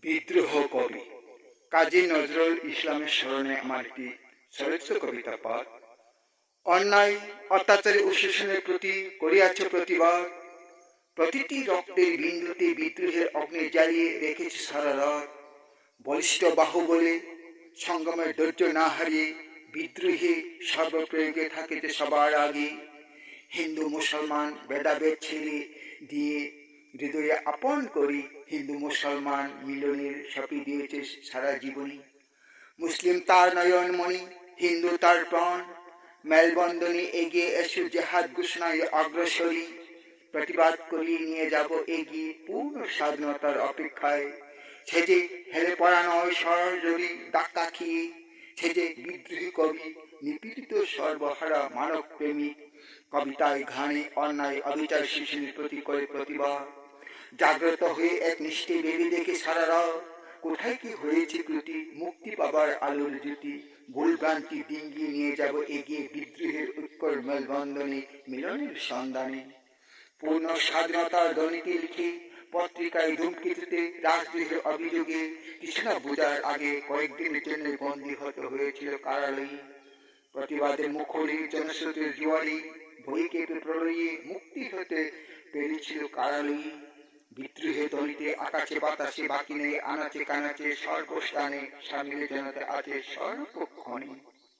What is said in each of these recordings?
বিদ্রোহ কবি কাজী নজরুল ইসলামের স্মরণে আমার একটি সরস কবিতা পাঠ। অন্যায় অত্যাচারী ও শোষণের প্রতি করিয়াছে প্রতিবাদ, প্রতিটি রক্তের বিন্দুতে বিদ্রোহের অগ্নি জ্বালিয়ে রেখেছে সারা রাত। বলিষ্ঠ বাহুবলে সংগ্রামের ধৈর্য না হারিয়ে বিদ্রোহী সর্বপ্রয়োগে থাকে যে সবার আগে। হিন্দু মুসলমান ভেদাভেদ ছেড়ে দিয়ে হৃদয়ে আপন করি হিন্দু মুসলমান মিলনের সাপি দিয়েছে সারা জীবনী। মুসলিম তার নয়নমণি, হিন্দু তার প্রাণ, মেলবন্ধনে এগিয়ে এসে জেহাদ ঘোষণায় অগ্রসরী। প্রতিবাদ করি নিয়ে যাব এগিয়ে পূর্ণ স্বাধীনতার অপেক্ষায়। সে যে হেলে পড়া নয় সরজরি ডাক্কা খেয়ে, সে যে বিদ্রোহী কবি নিপীড়িত সর্বহারা মানব প্রেমিক। কবিতায় ঘানে অন্যায় অবিচার শিশুর প্রতি করে প্রতিবাদ। জাগ্রত হয়ে এক নিষ্ঠে ভেবে দেখে সারা রাত, কোথায় কি হয়েছে ত্রুটি, মুক্তি পাবার আলোর জ্যোতি। ভুলভ্রান্তি ডিঙ্গিয়ে নিয়ে যাব এগিয়ে বিদ্রোহের ঐক্যর মেলবন্ধনে মিলনের সন্ধানে। পূর্ণ স্বাধীনতার ধ্বনিতে লিখে পত্রিকায় ধূমকেতুতে রাজদ্রোহের অভিযোগে কিছু না বোঝার আগে কয়েকদিনের জন্য বন্দী হতে হয়েছিল কারালয়ে। প্রতিবাদের মুখরে জনস্রোতের জোয়ারে বই কেঁপে প্রলয়ে মুক্তি হতে পেরেছিল কারালয়ে। বিদ্রোহে ধ্বনিতে আকাশে বাতাসে বাকি নেই আনাচে কানাচে সর্বস্থানে সামিলে জনতা আছে সর্বক্ষণে।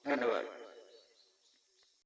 ধন্যবাদ।